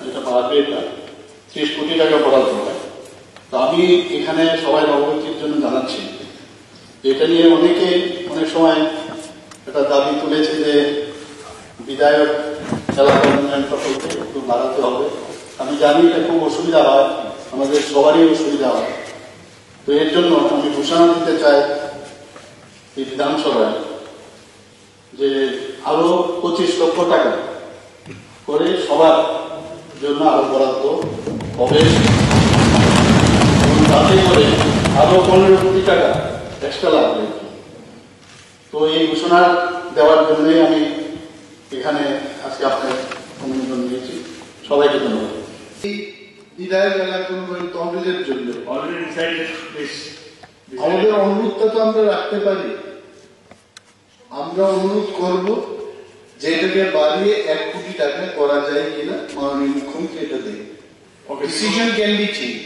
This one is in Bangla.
যেটা মারাপেটা 30 কোটি টাকা বরাদ্দ হয়। তো আমি এখানে সবাই অবগতির জন্য জানাচ্ছি, এটা নিয়ে অনেকে অনেক সময় একটা দাবি তুলেছে যে বিধায়ক এলাকা উন্নয়ন প্রকল্পে একটু বাড়াতে হবে। আমি জানি এটা খুব অসুবিধা হয়, আমাদের সবারই অসুবিধা হয়। তো এর জন্য আমি ঘোষণা দিতে চাই এই বিধানসভায় যে আরো 25 লক্ষ টাকা করে সবার জন্য আরো বরাদ্দ হবে, তাতে করে আরো 15 কোটি টাকা এক্সট্রা লাগবে। তো এই ঘোষণা দেওয়ার জন্যই আমি এখানে আজকে আপনার অনুমোদন নিয়েছি। সবাইকে ধন্যবাদ। এই বিধায়ক এলাকা উন্নয়ন তহবিলের জন্য আমাদের অনুরোধটা তো আমরা রাখতে পারি, আমরা অনুরোধ করব যে এটাকে বাড়িয়ে 1 কোটি টাকা করা যায় কিনা মাননীয় মুখ্যমন্ত্রী এটা দেন। Decision can be change.